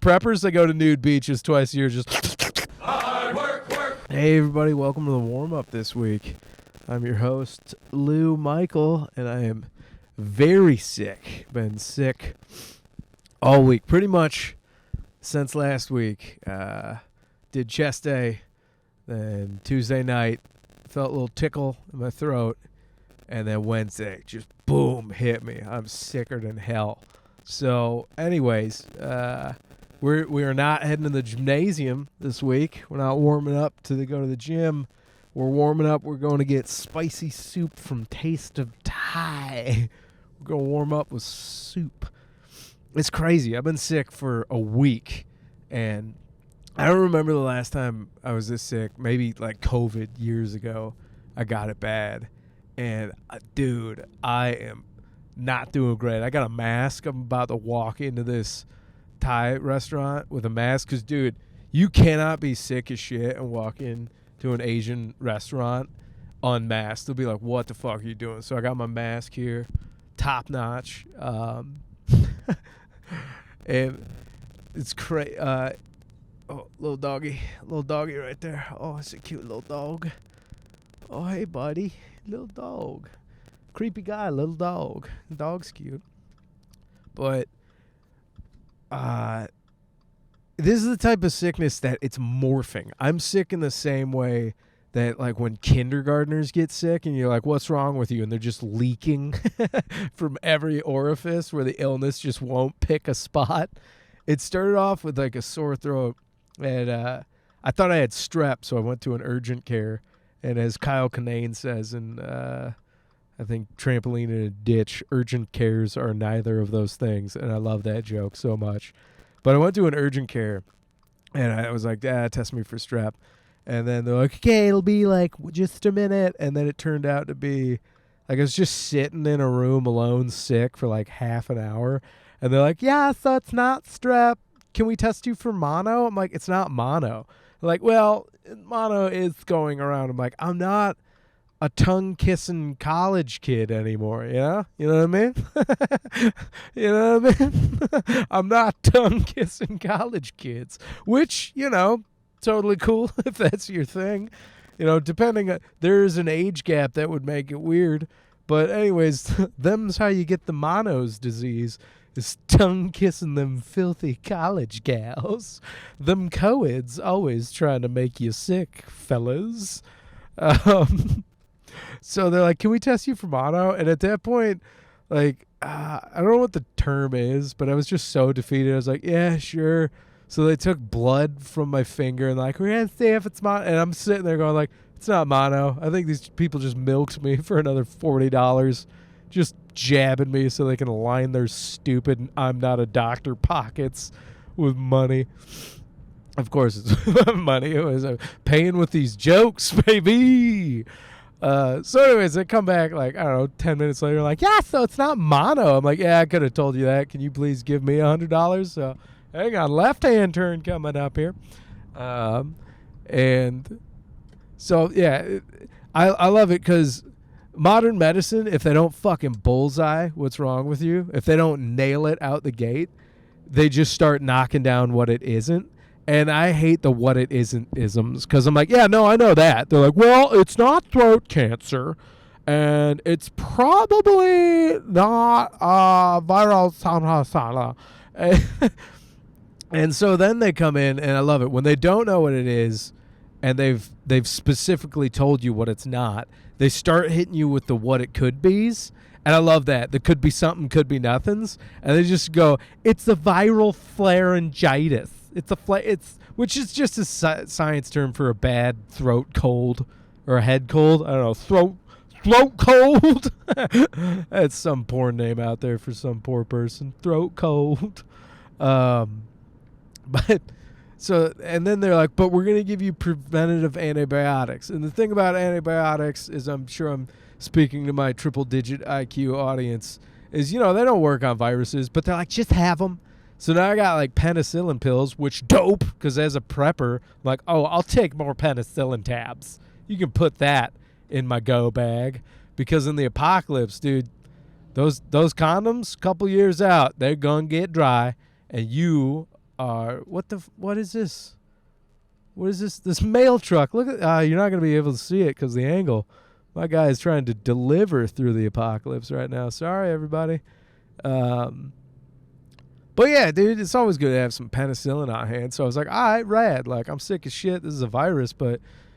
Preppers, they go to nude beaches twice a year. Just Hard work, work. Hey, everybody, welcome to the warm-up this week. I'm your host, Lou Michael, and I am very sick. Been sick all week, pretty much since last week. Did chest day, then Tuesday night, felt a little tickle in my throat, and then Wednesday, just boom, hit me. I'm sicker than hell. So, anyways, we are not heading to the gymnasium this week. We're not warming up to go to the gym. We're warming up. We're going to get spicy soup from Taste of Thai. We're going to warm up with soup. It's crazy. I've been sick for a week, and I don't remember the last time I was this sick. Maybe like COVID years ago. I got it bad. And, dude, I am not doing great. I got a mask. I'm about to walk into this Thai restaurant with a mask because, dude, you cannot be sick as shit and walk in to an Asian restaurant unmasked. They'll be like, what the fuck are you doing? So I got my mask here, top notch. And it's crazy. Oh, little doggy right there. Oh, it's a cute little dog. Oh, hey, buddy. Little dog. Creepy guy, little dog. The dog's cute. But this is the type of sickness that it's morphing. I'm sick in the same way that, like, when kindergartners get sick and you're like, what's wrong with you? And they're just leaking from every orifice where the illness just won't pick a spot. It started off with, like, a sore throat. And I thought I had strep, so I went to an urgent care. And as Kyle Kinane says in, I think, Trampoline in a Ditch, urgent cares are neither of those things. And I love that joke so much. But I went to an urgent care, and I was like, test me for strep. And then they're like, okay, it'll be like just a minute. And then it turned out to be, like, I was just sitting in a room alone sick for like half an hour. And they're like, yeah, so it's not strep. Can we test you for mono? I'm like, it's not mono. They're like, well, mono is going around. I'm like, I'm not a tongue-kissing college kid anymore, you know? You know what I mean? You know what I mean? I'm not tongue-kissing college kids, which, you know, totally cool if that's your thing. You know, there's an age gap that would make it weird. But anyways, them's how you get the mono's disease, is tongue-kissing them filthy college gals. Them co-eds always trying to make you sick, fellas. So they're like, can we test you for mono? And at that point, like, I don't know what the term is, but I was just so defeated. I was like, yeah, sure. So they took blood from my finger and like, we're going to see if it's mono. And I'm sitting there going like, it's not mono. I think these people just milked me for another $40, just jabbing me so they can line their stupid I'm not a doctor pockets with money. Of course, it's money. It was paying with these jokes, baby. So anyways, they come back like, I don't know, 10 minutes later, like, yeah, so it's not mono. I'm like, yeah, I could have told you that. Can you please give me $100? So hang on, left-hand turn coming up here. And so, yeah, I love it because modern medicine, if they don't fucking bullseye what's wrong with you, if they don't nail it out the gate, they just start knocking down what it isn't. And I hate the what it isn't isms because I'm like, yeah, no, I know that. They're like, well, it's not throat cancer, and it's probably not viral sana. And so then they come in, and I love it when they don't know what it is, and they've specifically told you what it's not. They start hitting you with the what it could be's. And I love that. There could be something, could be nothings. And they just go, it's a viral pharyngitis. Which is just a science term for a bad throat cold or a head cold. I don't know, throat cold. That's some poor name out there for some poor person. Throat cold. But so, and then they're like, but we're going to give you preventative antibiotics. And the thing about antibiotics is, I'm sure I'm speaking to my triple-digit IQ audience, is, you know, they don't work on viruses, but they're like, just have them. So now I got like penicillin pills, which dope, because as a prepper, I'm like, oh, I'll take more penicillin tabs. You can put that in my go bag, because in the apocalypse, dude, those condoms, couple years out, they're going to get dry, and you what is this? What is this? This mail truck. Look at you're not going to be able to see it because the angle. My guy is trying to deliver through the apocalypse right now. Sorry, everybody. But yeah, dude, it's always good to have some penicillin on hand. So I was like, all right, rad. Like, I'm sick as shit. This is a virus, but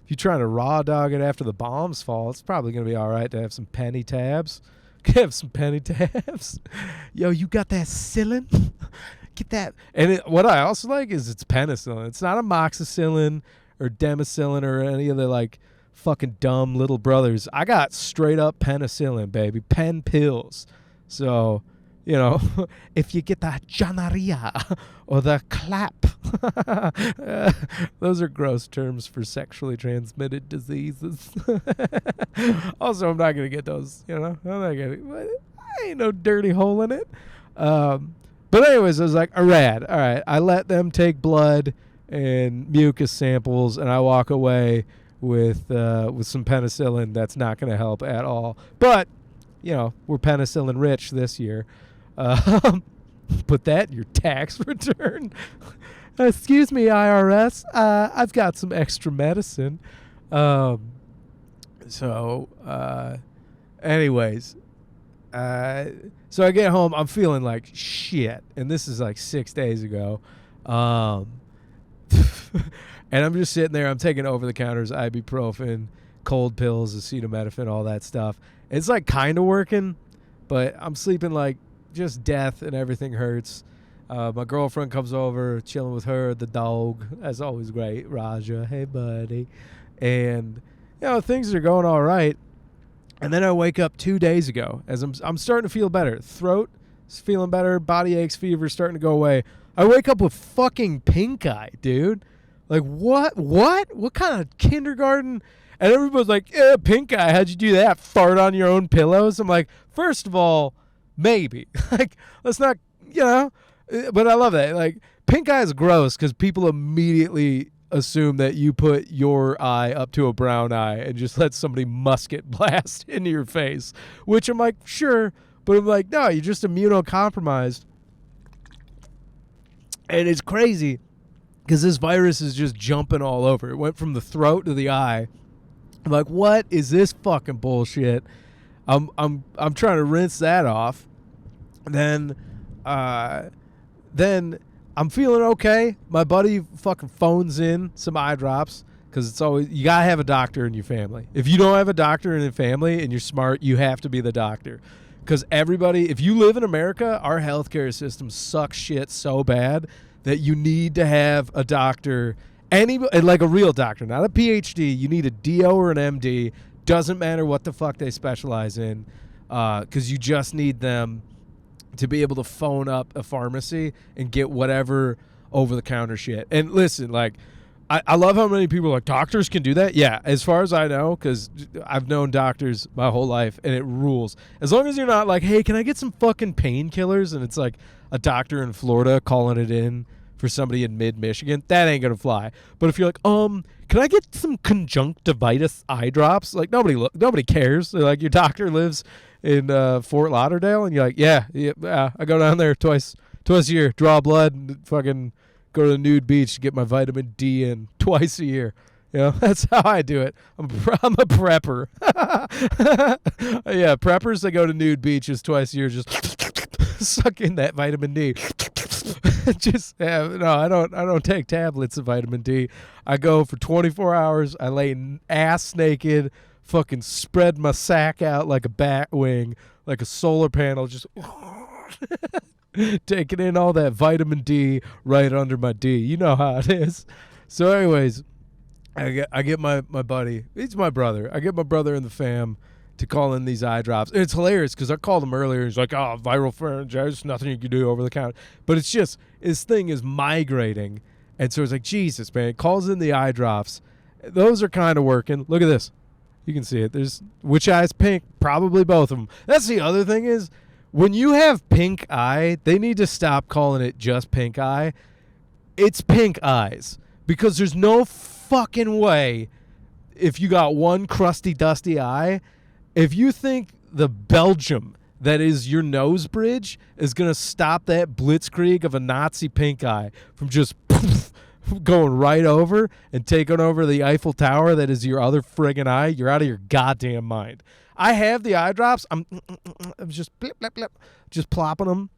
if you're trying to raw dog it after the bombs fall, it's probably going to be all right to have some penny tabs. Have some penny tabs. Yo, you got that cillin? Get that. And what I also like is it's penicillin. It's not amoxicillin or demicillin or any of the like fucking dumb little brothers. I got straight up penicillin, baby. Pen pills. So, you know, if you get the gonorrhea or the clap, those are gross terms for sexually transmitted diseases. Also, I'm not going to get those, you know. I'm not gonna, I ain't no dirty hole in it. But anyways, I was like, rad. All right. I let them take blood and mucus samples, and I walk away with some penicillin that's not going to help at all. But, you know, we're penicillin rich this year. Put that in your tax return. Excuse me, IRS. I've got some extra medicine. Anyways, so I get home. I'm feeling like shit, and this is like 6 days ago. And I'm just sitting there. I'm taking over-the-counters, ibuprofen, cold pills, acetaminophen, all that stuff. It's like kind of working, but I'm sleeping like just death, and everything hurts. My girlfriend comes over, chilling with her, the dog. That's always great. Raja, hey, buddy. And, you know, things are going all right. And then I wake up 2 days ago as I'm starting to feel better. Throat is feeling better. Body aches, fever starting to go away. I wake up with fucking pink eye, dude. Like, what? What kind of kindergarten? And everybody's like, yeah, pink eye. How'd you do that? Fart on your own pillows? I'm like, first of all, maybe. Like, let's not, you know. But I love that. Like, pink eye is gross because people immediately assume that you put your eye up to a brown eye and just let somebody musket blast into your face, which I'm like, sure. But I'm like, no, you're just immunocompromised. And it's crazy because this virus is just jumping all over. It went from the throat to the eye. I'm like, what is this fucking bullshit? I'm trying to rinse that off. Then I'm feeling okay. My buddy fucking phones in some eye drops because it's always, you gotta have a doctor in your family. If you don't have a doctor in your family and you're smart, you have to be the doctor. Because everybody, if you live in America, our healthcare system sucks shit so bad that you need to have a doctor, like a real doctor, not a PhD. You need a DO or an MD. Doesn't matter what the fuck they specialize in, because you just need them to be able to phone up a pharmacy and get whatever over-the-counter shit. And listen, like, I love how many people are like, doctors can do that? Yeah, as far as I know, because I've known doctors my whole life, and it rules. As long as you're not like, hey, can I get some fucking painkillers? And it's like a doctor in Florida calling it in for somebody in mid-Michigan, that ain't going to fly. But if you're like, can I get some conjunctivitis eye drops? Like, nobody cares. They're like, your doctor lives in Fort Lauderdale, and you're like, yeah, I go down there twice a year, draw blood, and fucking go to the nude beach to get my vitamin D in twice a year. You know, that's how I do it. I'm a prepper. Yeah, preppers, they go to nude beaches twice a year, just suck in that vitamin D. I don't take tablets of vitamin D. I go for 24 hours. I lay ass naked, fucking spread my sack out like a bat wing, like a solar panel, just taking in all that vitamin D right under my D. You know how it is. So anyways, I get my buddy. He's my brother. I get my brother in the fam to call in these eye drops. And it's hilarious because I called him earlier. He's like, oh, viral pharyngitis, nothing you can do over the counter. But it's just, his thing is migrating. And so it's like, Jesus, man. It calls in the eye drops. Those are kind of working. Look at this. You can see it. There's, which eye's pink? Probably both of them. That's the other thing is, when you have pink eye, they need to stop calling it just pink eye. It's pink eyes. Because there's no fucking way, if you got one crusty, dusty eye, if you think the Belgium that is your nose bridge is going to stop that blitzkrieg of a Nazi pink eye from just going right over and taking over the Eiffel Tower that is your other friggin' eye. You're out of your goddamn mind. I have the eye drops. I'm just blip, blip, blip, just plopping them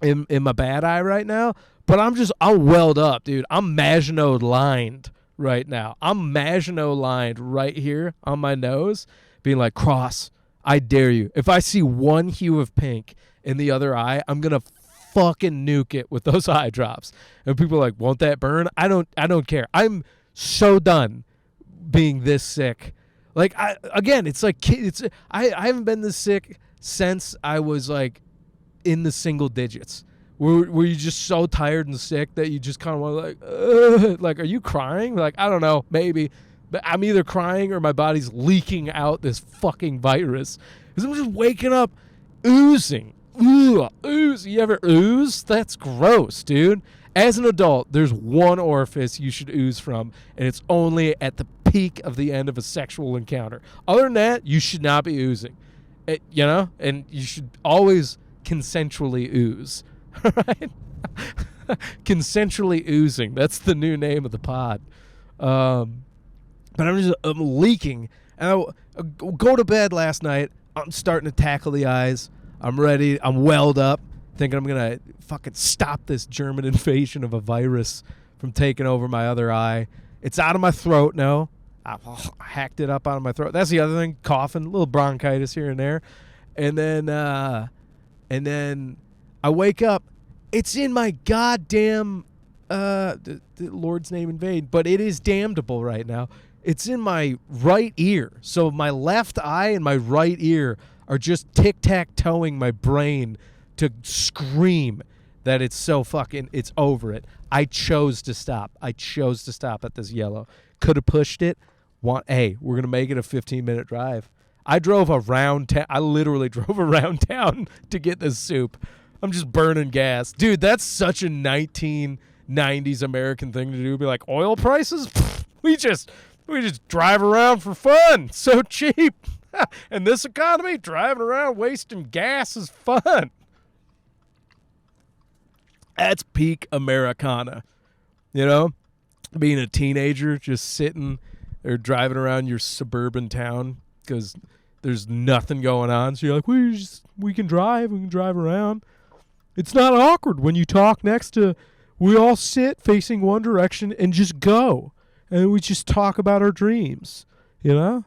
in my bad eye right now. But I'm welled up, dude. I'm Maginot lined right now. I'm Maginot lined right here on my nose, being like, Cross, I dare you. If I see one hue of pink in the other eye, I'm going to fucking nuke it with those eye drops. And people are like, won't that burn? I don't care. I'm so done being this sick. Like, it's like, I haven't been this sick since I was like in the single digits. Were you just so tired and sick that you just kind of want to like, are you crying? Like, I don't know, maybe. But I'm either crying or my body's leaking out this fucking virus. Because I'm just waking up oozing. Ooze. You ever ooze? That's gross, dude. As an adult, there's one orifice you should ooze from, and it's only at the peak of the end of a sexual encounter. Other than that, you should not be oozing. And you should always consensually ooze. All right? Consensually oozing. That's the new name of the pod. But I'm leaking. And I go to bed last night. I'm starting to tackle the eyes. I'm ready. I'm welled up, thinking I'm going to fucking stop this German invasion of a virus from taking over my other eye. It's out of my throat now. I hacked it up out of my throat. That's the other thing, coughing, a little bronchitis here and there. And then I wake up. It's in my goddamn, the Lord's name in vain, but it is damnable right now. It's in my right ear. So my left eye and my right ear are just tic-tac-toeing my brain to scream that it's over it. I chose to stop. I chose to stop at this yellow. Could have pushed it. Hey, we're going to make it a 15-minute drive. I literally drove around town to get this soup. I'm just burning gas. Dude, that's such a 1990s American thing to do. Be like, oil prices? Pfft, we just drive around for fun. So cheap. In this economy, driving around wasting gas is fun. That's peak Americana. You know? Being a teenager, just sitting or driving around your suburban town because there's nothing going on. So you're like, we can drive around. It's not awkward when you talk next to, we all sit facing one direction and just go. And we just talk about our dreams, you know?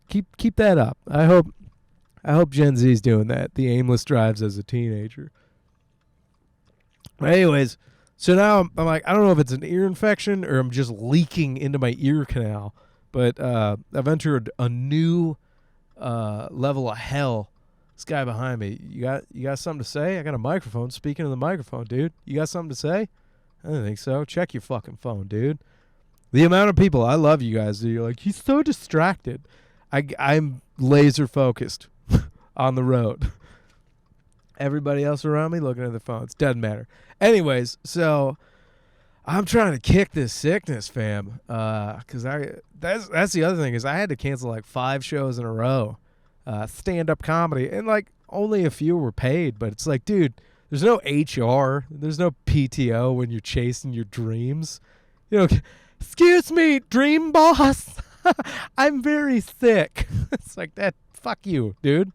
Keep that up. I hope Gen Z's doing that. The aimless drives as a teenager. But anyways, so now I'm like, I don't know if it's an ear infection or I'm just leaking into my ear canal, but I've entered a new level of hell. This guy behind me, you got something to say? I got a microphone. Speaking of the microphone, dude, you got something to say? I don't think so. Check your fucking phone, dude. The amount of people, I love you guys. You're like, he's so distracted. I'm laser focused on the road. Everybody else around me looking at their phones. Doesn't matter. Anyways, so I'm trying to kick this sickness, fam. Because that's the other thing is I had to cancel like 5 shows in a row. Stand-up comedy. And like only a few were paid. But it's like, dude, there's no HR. There's no PTO when you're chasing your dreams. You know, excuse me, dream boss. I'm very sick. It's like that. Fuck you, dude.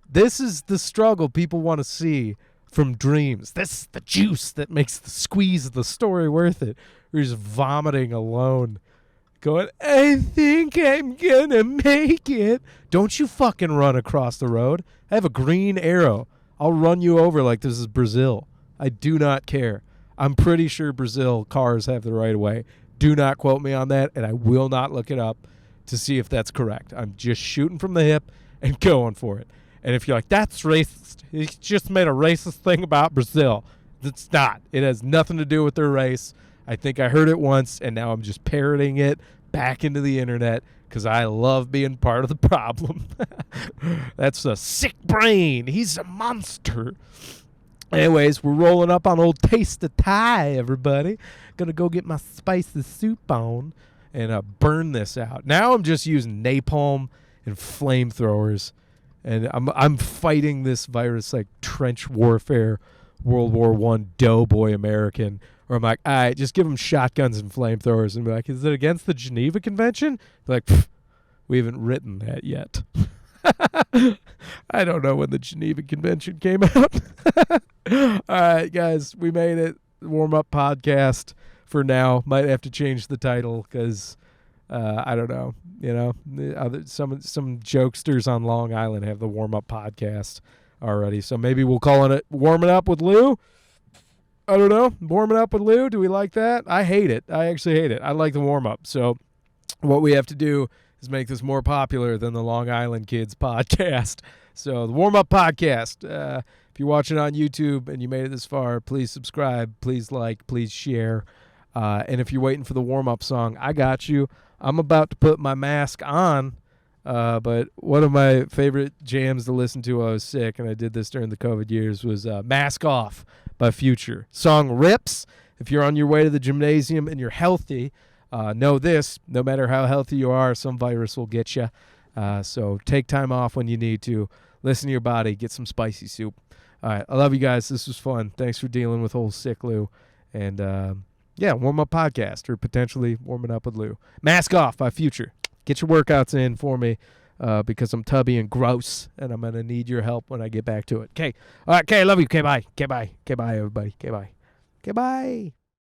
This is the struggle people want to see from dreams. This is the juice that makes the squeeze of the story worth it. You're just vomiting alone, going, I think I'm gonna make it. Don't you fucking run across the road. I have a green arrow. I'll run you over like this is Brazil. I do not care. I'm pretty sure Brazil cars have the right of way. Do not quote me on that, and I will not look it up to see if that's correct. I'm just shooting from the hip and going for it. And if you're like, that's racist, he just made a racist thing about Brazil. It's not. It has nothing to do with their race. I think I heard it once, and now I'm just parroting it back into the internet because I love being part of the problem. That's a sick brain. He's a monster. Anyways, we're rolling up on old Taste of Thai, everybody. Gonna go get my spicy soup on and burn this out. Now I'm just using napalm and flamethrowers and I'm fighting this virus like trench warfare, World War I doughboy American. Or I'm like, all right, just give them shotguns and flamethrowers, and be like, is it against the Geneva Convention? Be like, we haven't written that yet. I don't know when the Geneva Convention came out. All right, guys, we made it. Warm-up podcast for now. Might have to change the title because I don't know. Some jokesters on Long Island have the warm-up podcast already, so maybe we'll call it Warming Up with Lou. I don't know. Warming Up with Lou. Do we like that? I hate it. I actually hate it. I like the warm-up. So what we have to do is make this more popular than the Long Island Kids podcast. So the warm-up podcast. If you're watching on YouTube and you made it this far, please subscribe, please like, please share. And if you're waiting for the warm-up song, I got you. I'm about to put my mask on, but one of my favorite jams to listen to while I was sick, and I did this during the COVID years, was Mask Off by Future. Song rips. If you're on your way to the gymnasium and you're healthy, know this: no matter how healthy you are, some virus will get you. So take time off when you need to. Listen to your body. Get some spicy soup. All right, I love you guys. This was fun. Thanks for dealing with old sick Lou. And, warm-up podcast, or potentially warming up with Lou. Mask Off by Future. Get your workouts in for me because I'm tubby and gross, and I'm going to need your help when I get back to it. Okay. All right, okay, love you. Okay, bye. Okay, bye. Okay, bye, everybody. Okay, bye. Okay, bye.